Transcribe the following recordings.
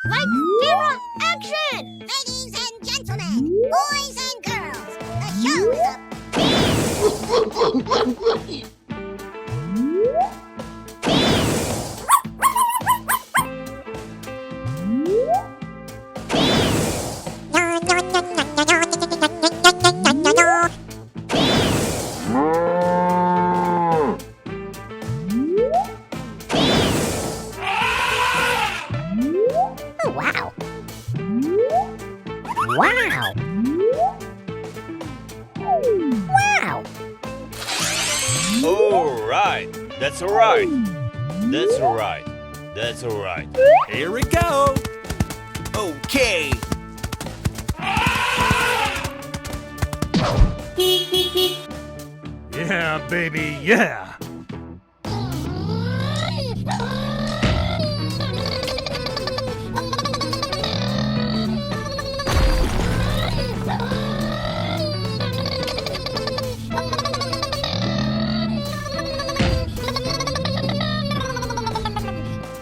Lights, camera, action! Ladies and gentlemen, boys and girls, the show is up. Oh, wow. Wow. Wow. All right. That's all right. That's all right. That's all right. Here we go. Okay. Yeah, baby, yeah.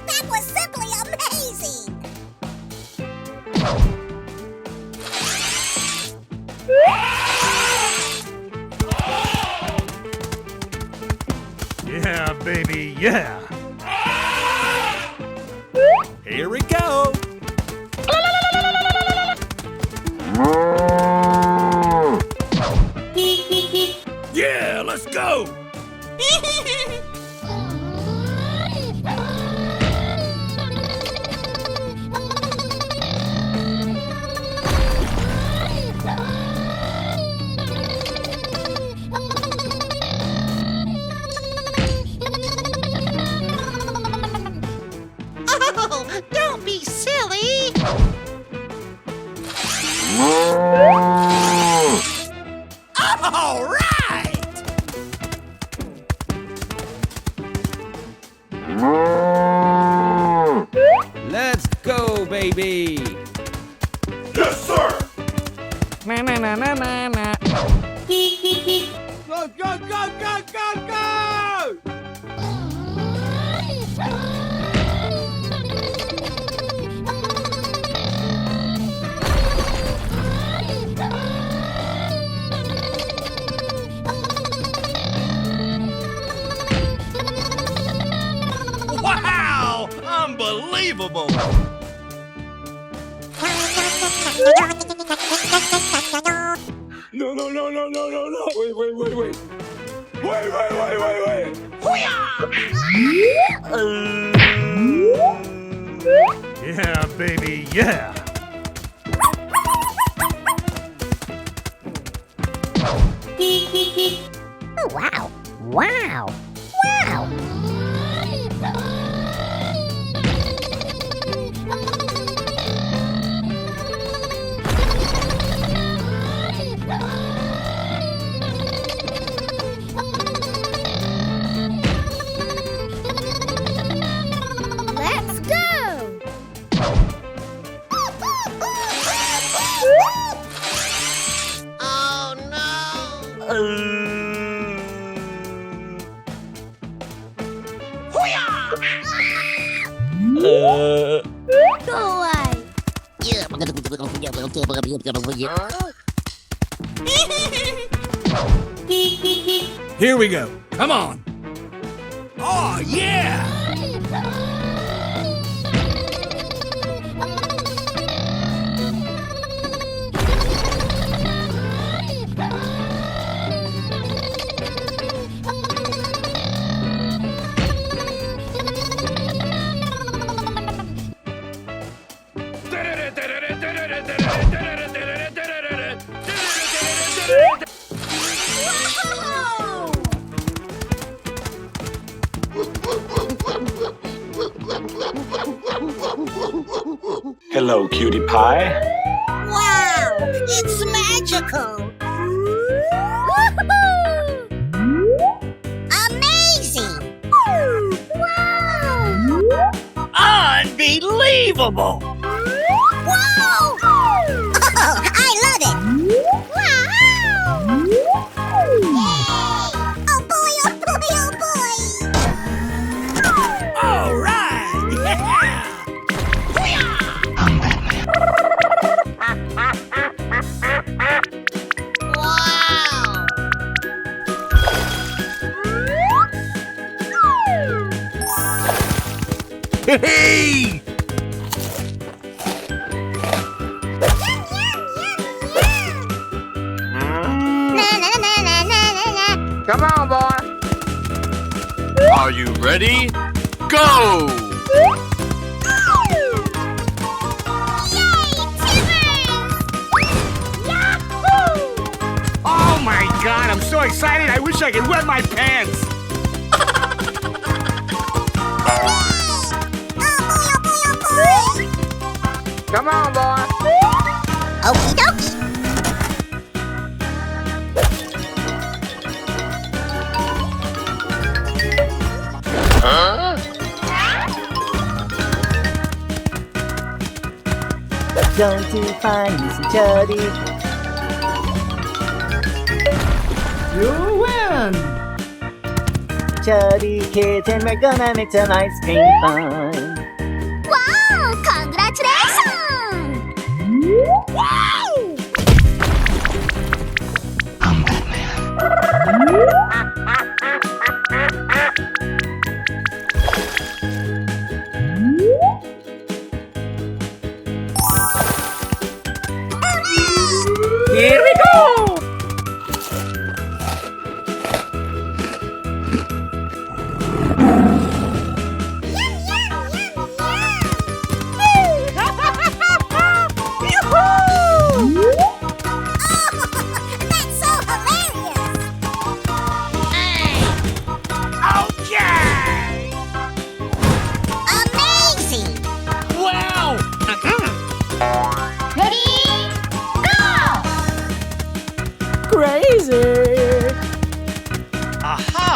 That was simply amazing! Yeah, baby, yeah. Here we go. Yeah, let's go. Oh, don't be silly! All right. Let's go, baby. Yes, sir! Na na na na na na. Go, go, go, go, go, go! Wow! Unbelievable! No, no, no, no, no, no, no! Wait, wait, wait, wait! Wait, wait, wait, wait, wait! Yeah, baby, yeah. Oh, wow. Wow. Wow. Let's go! Oh, no! Go away! Here we go. Come on. Oh, yeah! Hello, cutie pie. Wow! It's magical! Amazing! Wow! Unbelievable! Wow! Oh, I love it! Wow! Yay! Oh boy, oh boy, oh boy! All right! Yeah! Hey! Na na na na na na na. Come on, boy. Are you ready? Go! Oh my god, I'm so excited. I wish I could wet my pants. Come on, boy. Okie dokie. Going to find me some chuddy. You win! Chuddy kids, and we're gonna make some ice cream fun. Wow! Congratulations! Wow! Here we go! That's so hilarious! Amazing! Wow! Ready? Go! Crazy! Aha!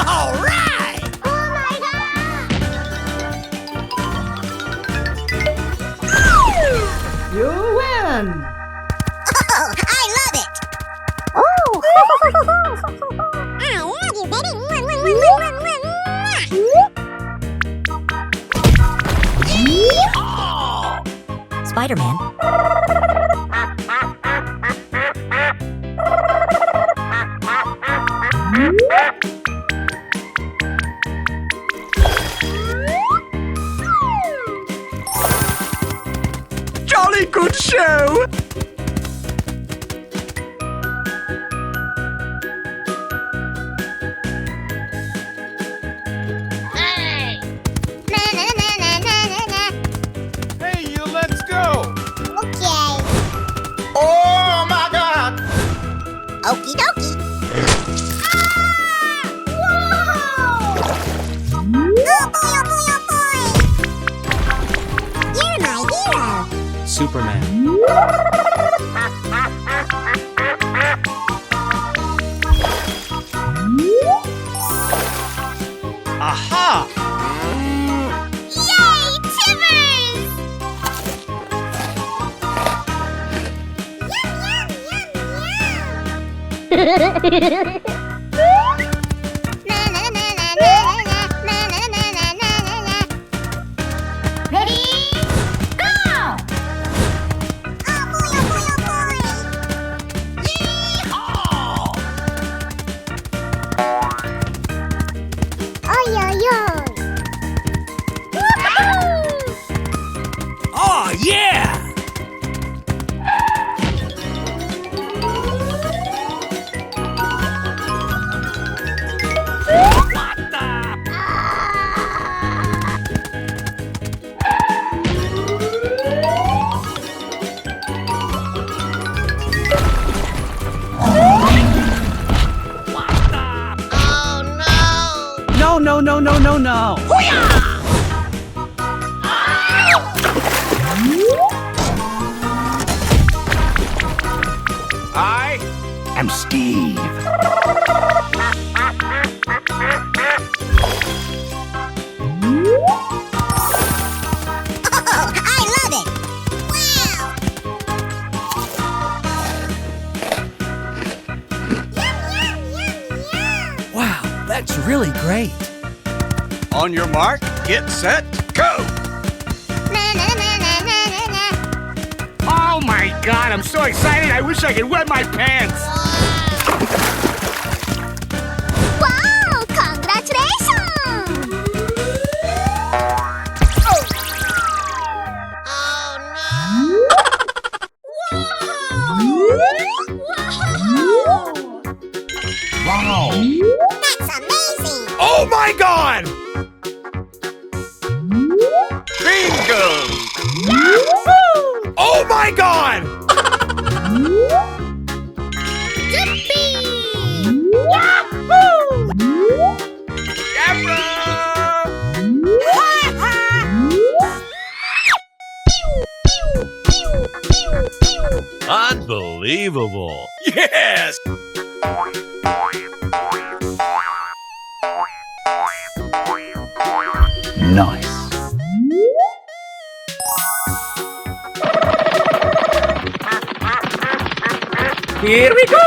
All right! Oh my god! You win! Oh, I love it! Oh! I love you, baby! Spider-Man. Jolly good show! Na na na na na na na. Hey, you, let's go! Okay. Oh, my God. Okie dokie. Whoa! Oh boy, oh boy, oh boy! You're my hero. Superman. Aha! Yay, Timbers! Yum, yum, yum, yum. Na na na na na na na na na na na na na. Ready? Go! Oh boy, oh boy, oh boy! Yee-haw! Oy, oy, oy! Woohoo! Oh, yeah! No, no, no, no, no, no! I am Steve. Oh, I love it! Wow! Yum, yum, yum, yum! Wow, that's really great. On your mark, get set, go! Na na na na na na na. Oh God, I'm so excited, I wish I could wet my pants! Wow! Congratulations! Oh no! Wow! That's amazing! Oh my God! Bingo! Yahoo! Oh my God! Yippee! Yahoo! Unbelievable! Yes! Nice. Here we go!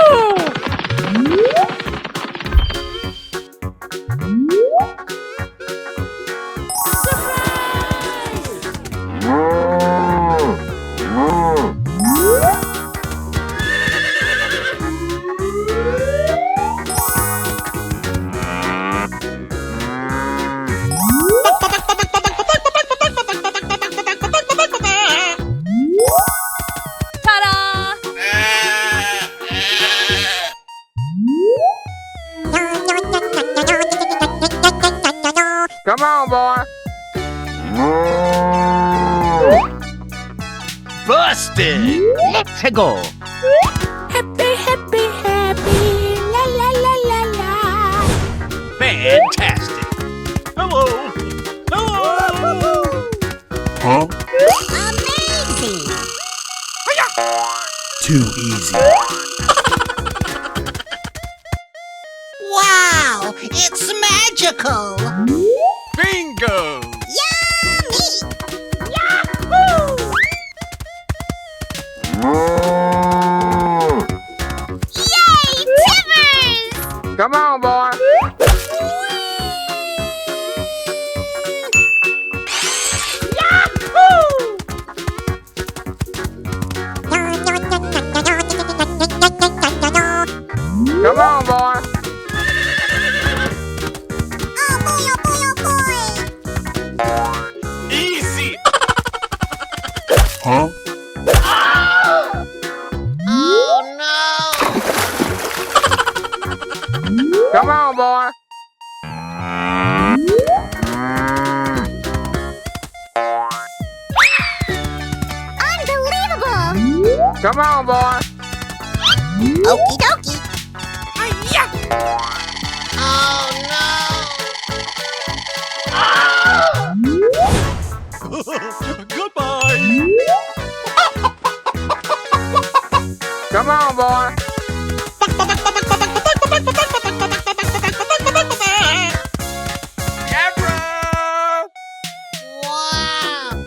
Come on, boy. Busted! Let's go. Happy, happy, happy, la la la la la. Fantastic! Hello! Hello! Huh? Amazing! Too easy. Wow! It's magical! Bingo! Yummy! Yahoo! Yay, Timbers! Come on, boy. Come on, boy. Oh boy, oh boy, oh boy! Easy! Huh? Oh no! Come on, boy. Unbelievable! Come on, boy. Okie dokie! Oh Goodbye! Come on, boy. Abra! no! Wow!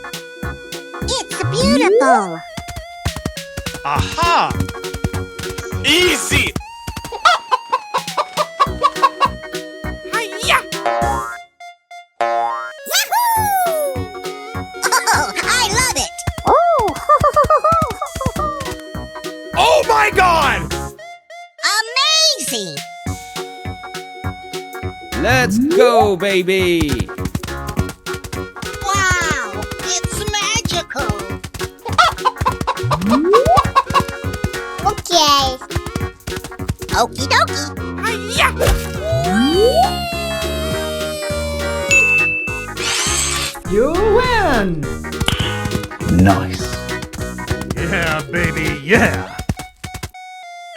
It's beautiful! Aha! Easy! Oh, I love it! Oh! Oh my God! Amazing! Let's go, baby! Wow! It's magical! Okay. Okie dokie! You win. Nice. Yeah, baby, yeah!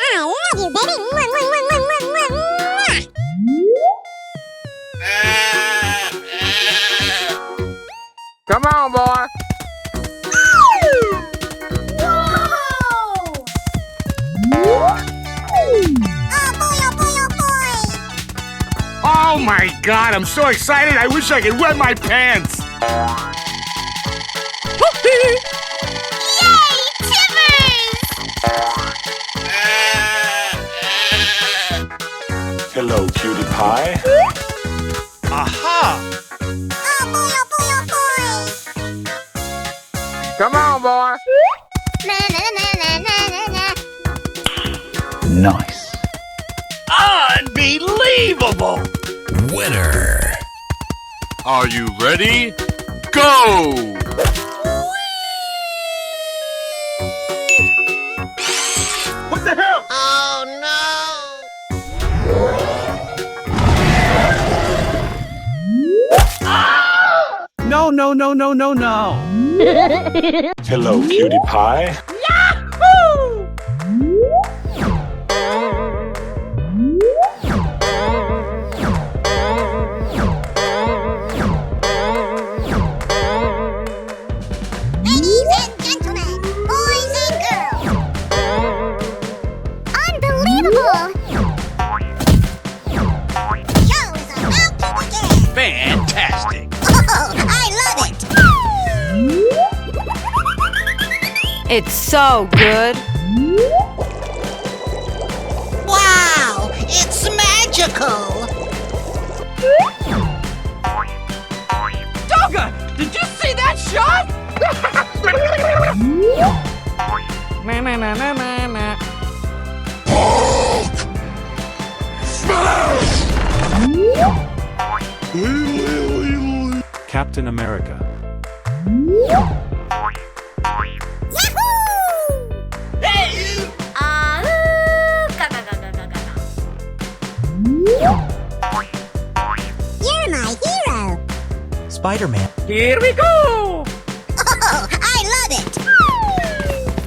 I love you, baby! Mwah, mwah, mwah, mwah, mwah, mwah, mwah. Come on, boy. Oh boy, oh boy, oh boy! Oh my God, I'm so excited, I wish I could wet my pants! Yay, Timbers! Hello, cutie pie. Aha! Oh boy, oh boy, oh boy! Come on, boy. Na na na na Nice. Unbelievable! Winner. Are you ready? Go! What the hell? Oh no! No, no, no, no, no, no. Hello, cutie pie. Ladies and gentlemen, boys and girls, Unbelievable! show is about to begin. Fantastic! Oh, I love it. It's so good. Wow, it's magical. Doga, did you see that shot? Na na na na na na. Captain America. You're my hero. Spider-Man. Here we go. Oh, I love it.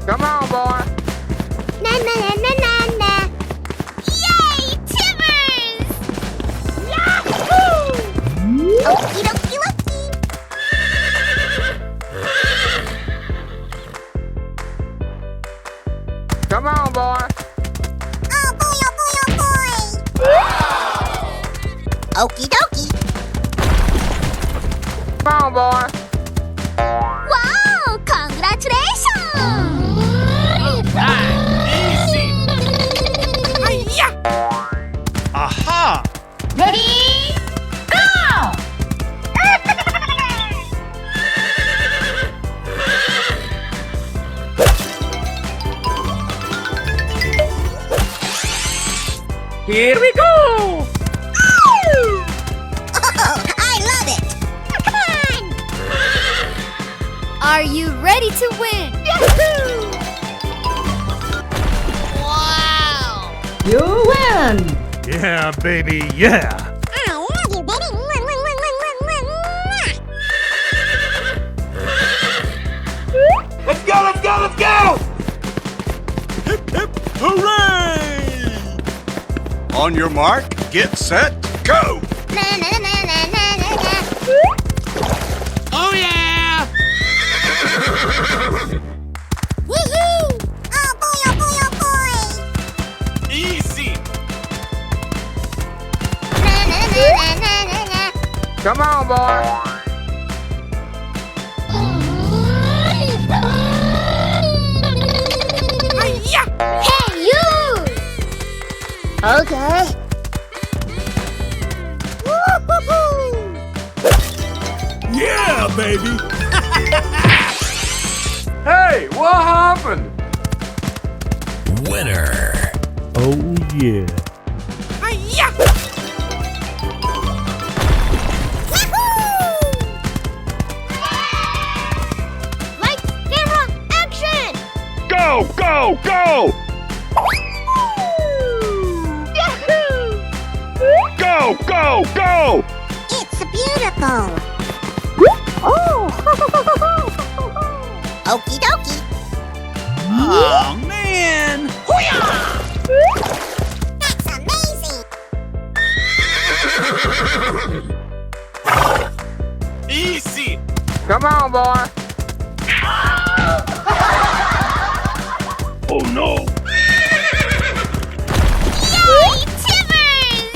Come on, boy. Na na na na na na. Yay, Timbers! Yahoo! Okie dokie dokie. Come on, boy. Oh boy, oh boy, oh boy. Okie dokie. Come on, boy. Wow! Congratulations! Easy! Aha! Ready? Go! Here we go. Oh, I love it. Come on! Are you ready to win? Yahoo! Wow. You win. Yeah, baby, yeah. I love you, baby. Mwah, mwah, mwah, mwah, mwah, mwah. Let's go, let's go, let's go! Hip hip hooray! On your mark, get set, go! Na na na na na na na. Oh yeah! Woohoo! Oh boy, oh boy, oh boy. Easy! Na na na na na na. Come on, boy. Hey, you! Okay. Woo-hoo-hoo! Yeah, baby! Hey, what happened? Winner. Oh yeah. Lights, camera, action! Go, go, go! Yahoo! Go, go, go! It's beautiful. Oh! Okie dokie. Oh man! That's amazing. Easy! Come on, boy. Oh no! Yay, Timbers!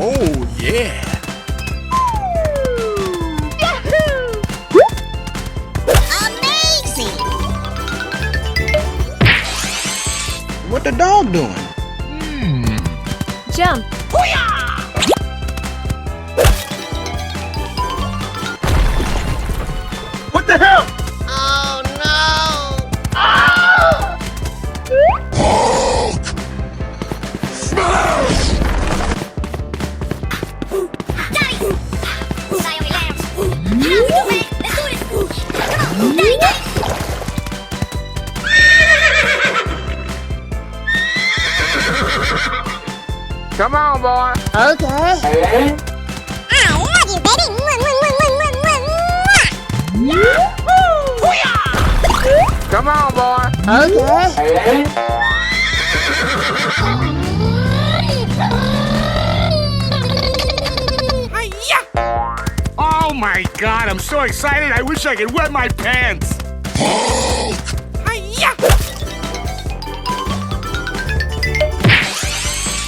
Oh yeah! Yahoo! Amazing. What the dog doing? Jump. Come on, boy. Okay. I love you, baby. Come on, boy. Okay. Oh my God, I'm so excited. I wish I could wet my pants.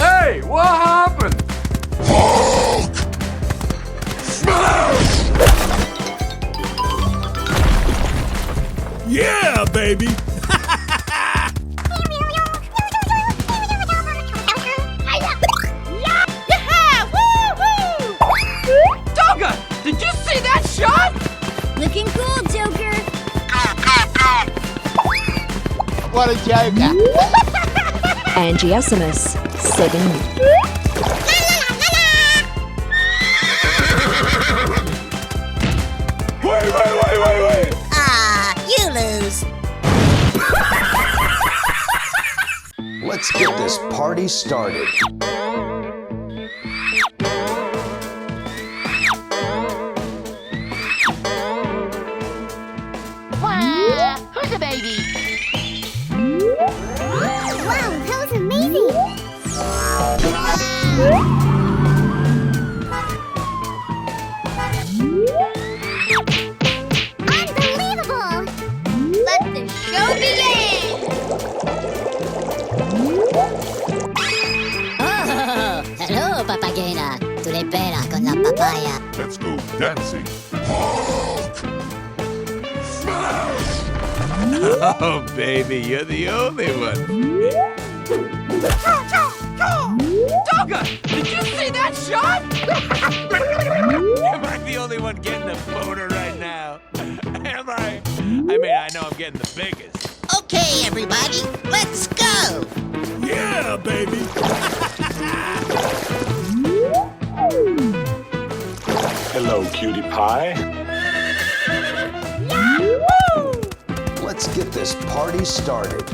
Hey, what happened? Yeah, baby. Dogga, did you see that shot? Looking cool, Joker. What a joker. Angiosimus, 7. Wait. Ah, you lose. Let's get this party started. Who's the baby? Wow, that was amazing. Unbelievable. Let the show begin! Oh, hello, papagena. Tu le peras con la papaya. Let's go dancing. Oh, baby, you're the only one. Dogga, did you see that shot? Am I the only one getting a boner right now? Am I? I mean, I know I'm getting the biggest. Okay, everybody, let's go. Yeah, baby. Hello, cutie pie. Let's get this party started.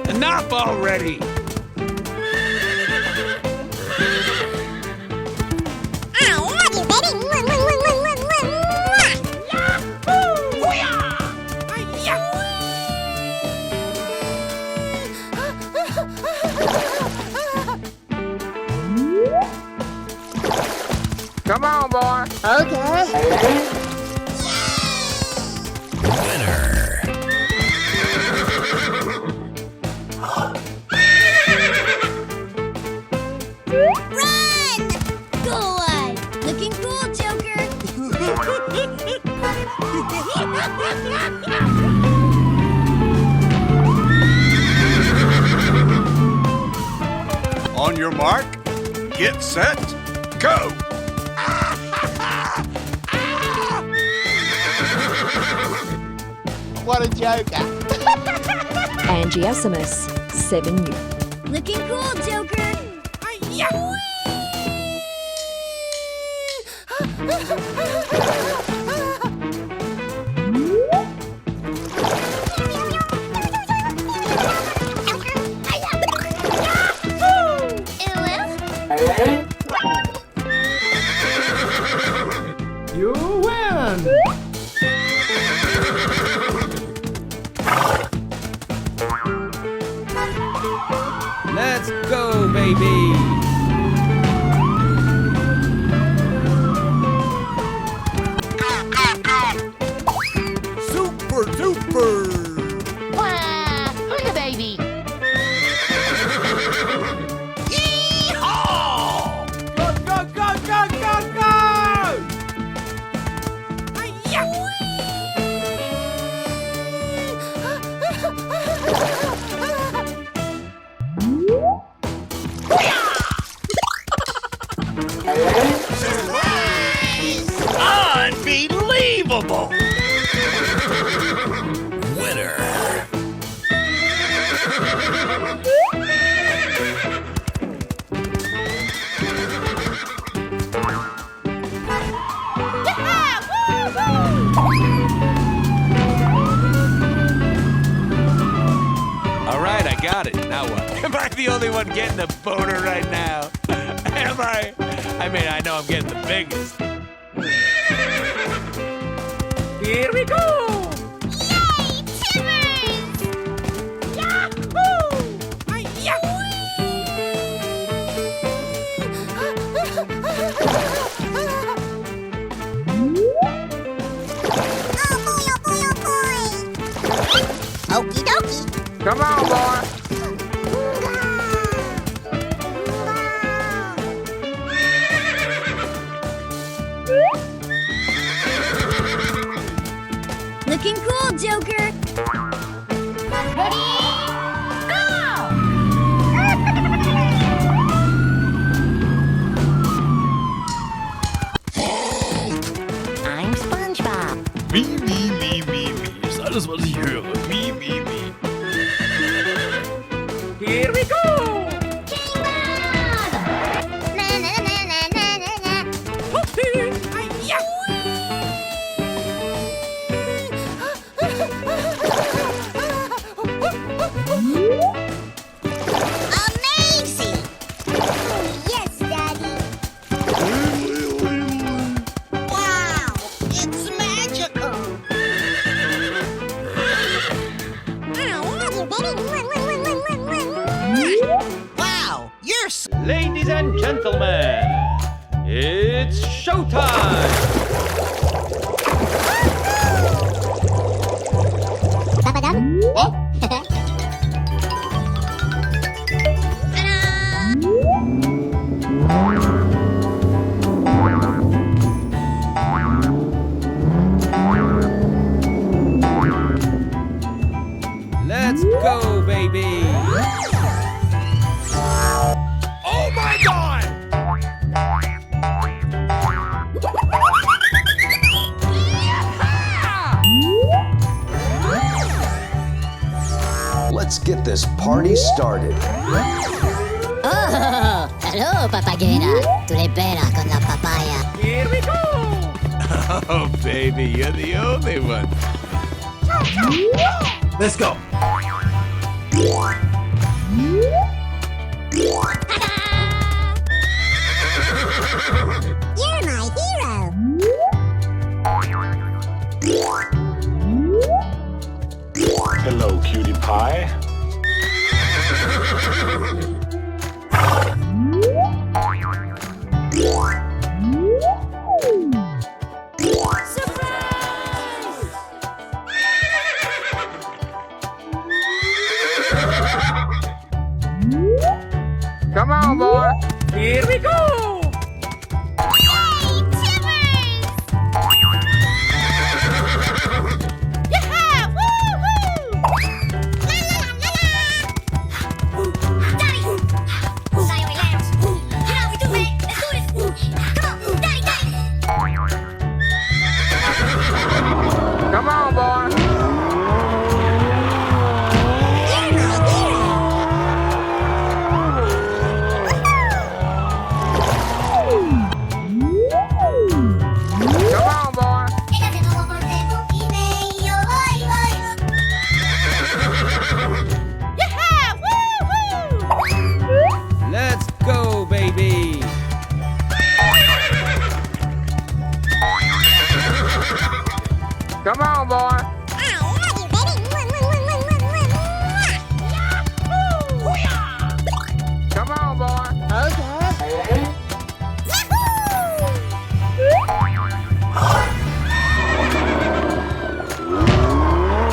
Enough already! I love you, baby. Come on, boy. Okay. Winner. Run! Go away. Looking cool, Joker. On your mark, get set, go! What a joker. Angiosimus, 7. Looking cool, Joker. You win. Let's go, baby. Super duper. Wow, who's the baby? Unbelievable! Winner. one. Am I the only one getting the boner right now? Am I? I mean, I know I'm getting the biggest. Here we go! Yay, Timbers! Yahoo! Okie dokie. Come on, boy! Looking cool, Joker. Ready? Go! I'm SpongeBob. Me. Ist alles, was ich höre. Me. Here we go! King Bob! Na na na na na na na. Amazing! Yes, Daddy. Wow, it's magical. Wow, you're Ladies and gentlemen, it's showtime! Let's go, baby. Oh my God! Let's get this party started. Oh, hello, papagena. Tu le bella con la papaya. Here we go! Oh, baby, you're the only one. Let's go. You're my hero. Hello, cutie pie. Come on, boy! Here we go! Yay, Timbers! Yeah! Woo-hoo! La la la la! Daddy! Sorry, we left. You know we do it. Let's do this. Come on, Daddy! Come on, boy! You're my hero. Come on, boy! Yeah! Woo-hoo! Let's go, baby. Come on, boy! I love you, baby. Come on, boy!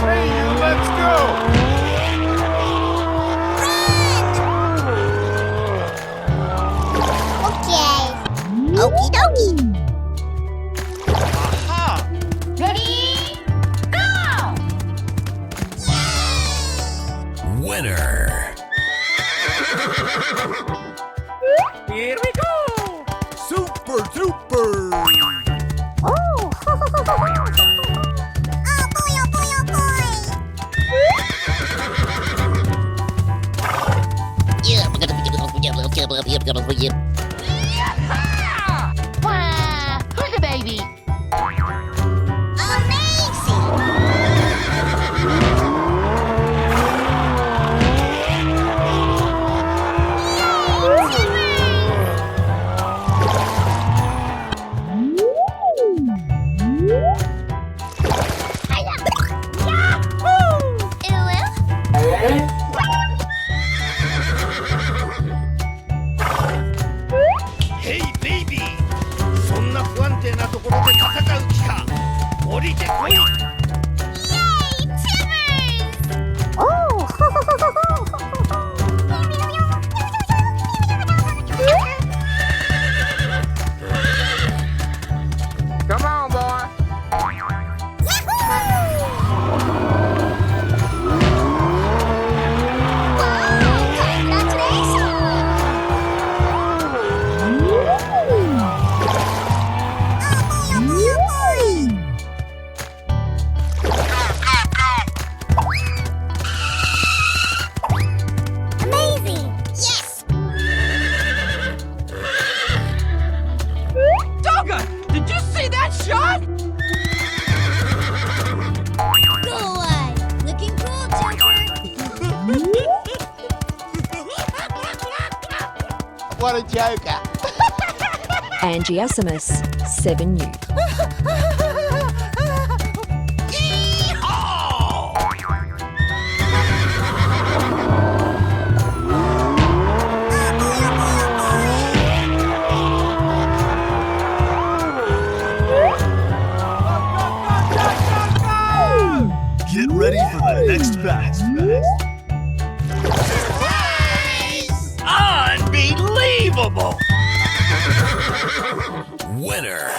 Hey, you, let's go. Okay. Okie dokie. Aha! Ready? Go! Winner. Here we go! Super duper. Oh! Oh boy, oh boy, oh boy! Wow, who's the baby? Amazing! Hey baby! そんな不安定なところで戦う気か。降りてこい。Come on, boy. Amazing! Yes! Dogga, did you see that shot? Go away! Looking cool, Joker! What a joker. Angiosimus, 7U. Get ready for the next battle. Unbelievable! Winner!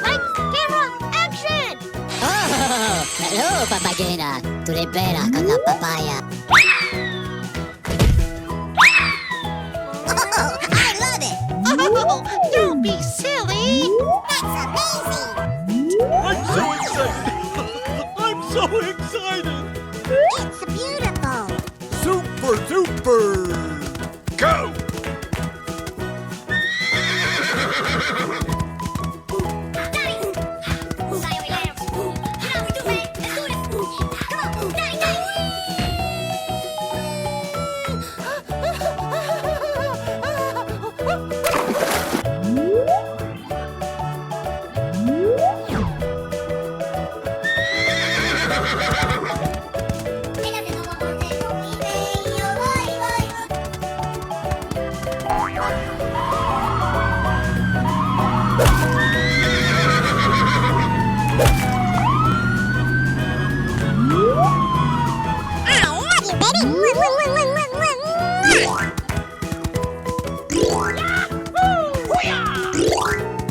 Lights, camera, action! Oh, hello, papagena. Tu le bella con la papaya. Oh, I love it! Oh, don't be silly! That's amazing! I'm so excited! I'm so excited! It's beautiful! Super duper! Go! Daddy! Sayo y Lance! You know we do, man! Let's do this! Come on! Daddy, daddy!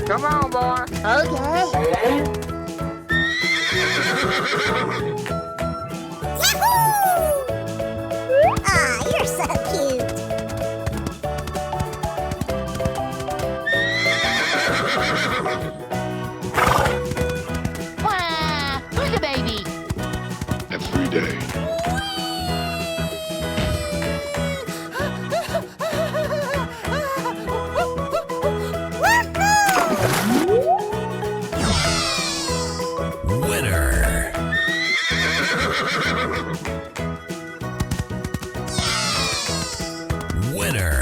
Come on, boy. Okay. Yahoo! Ah, you're so cute. Wow, who's the baby? At 3-Day. Winner! Winner!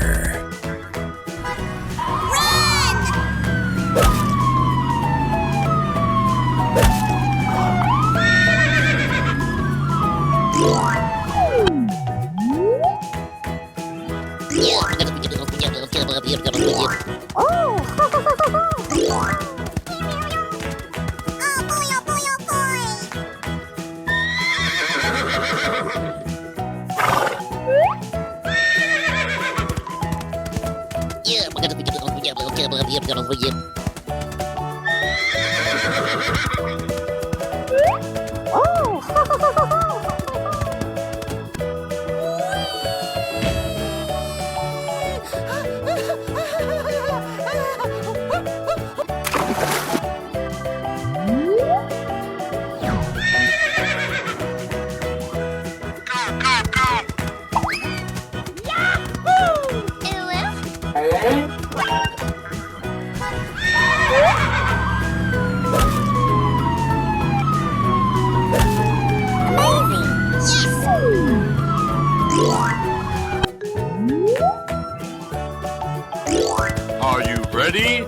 Are you ready?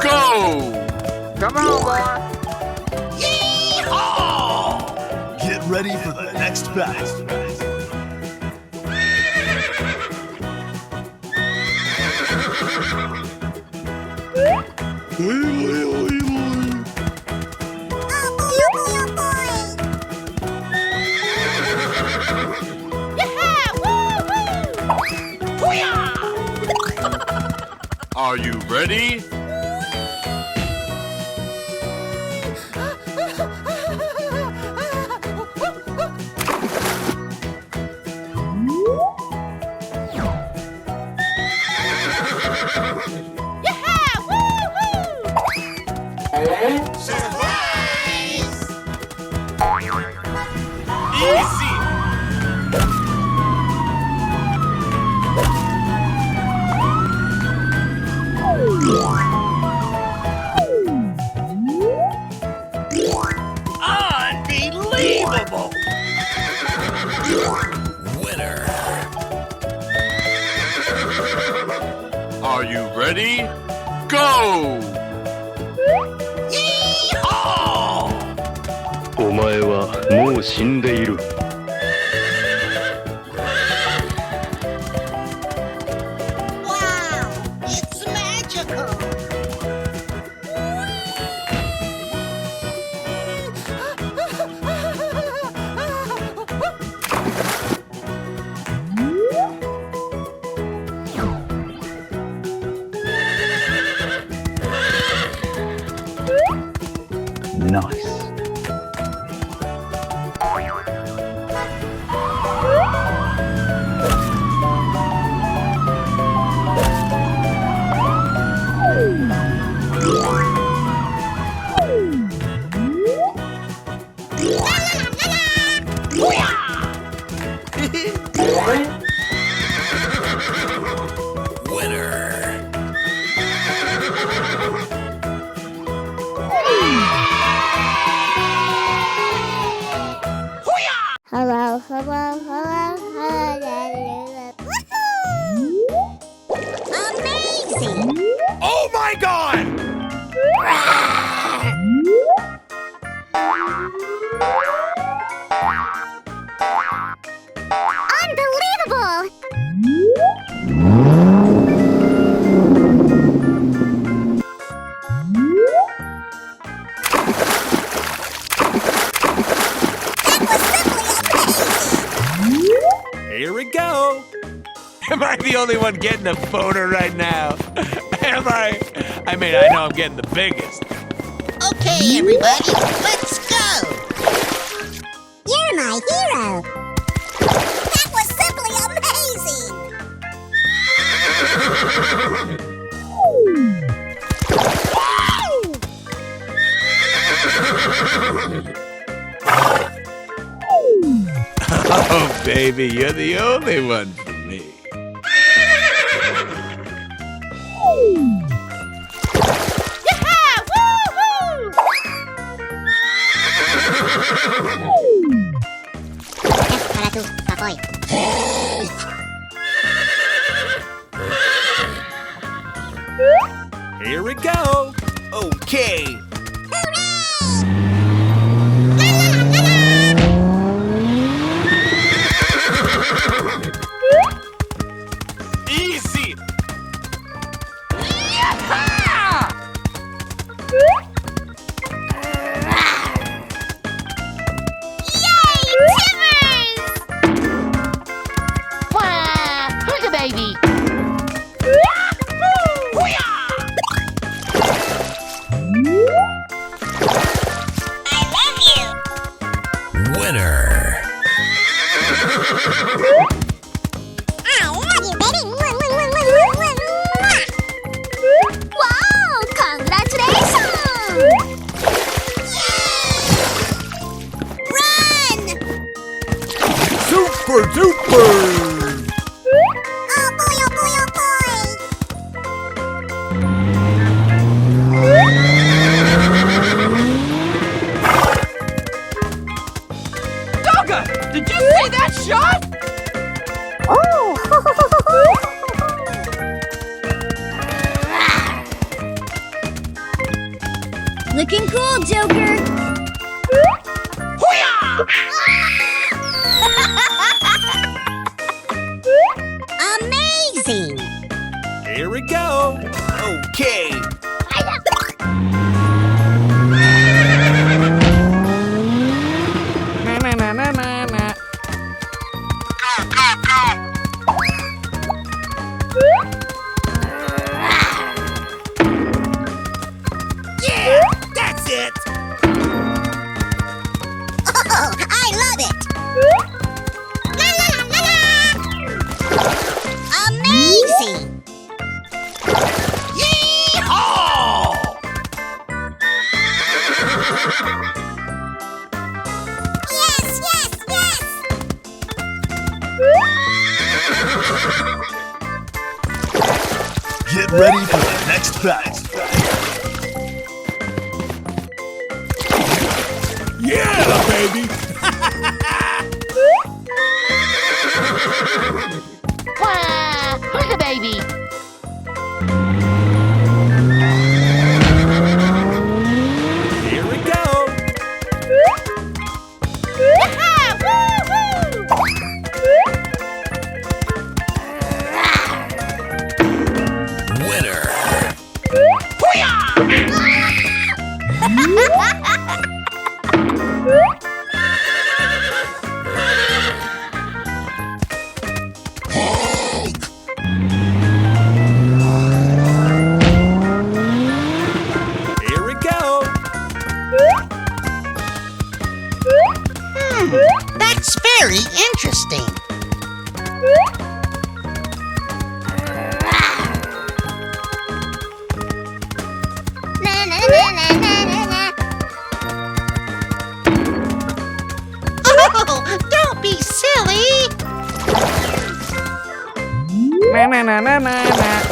Go! Come on, boy. Get ready for the next battle. Are you ready? Easy! Unbelievable! Winner! Are you ready? Go! お前はもう死んでいる。Wow, it's magical. Nice. Hello, hello, hello, hello. Woohoo! Amazing! Oh my god! Unbelievable! Here we go! Am I the only one getting a boner right now? Am I? I mean, I know I'm getting the biggest. Okay, everybody, let's go! You're my hero! That was simply amazing! Oh, baby, you're the only one for me. Here we go. Okay. Easy. Woo! Okay. Na na na na na na. Yeah, that's it. Oh, I love it! La la la la la! Amazing! Yeehaw! Yes, yes, yes! Get ready for the next battle. Yeah, baby. Wow, who's the baby? Here we go. Winner. Here we go. That's very interesting. Na na na na na na na. Oh, don't be silly. Na na na na na na.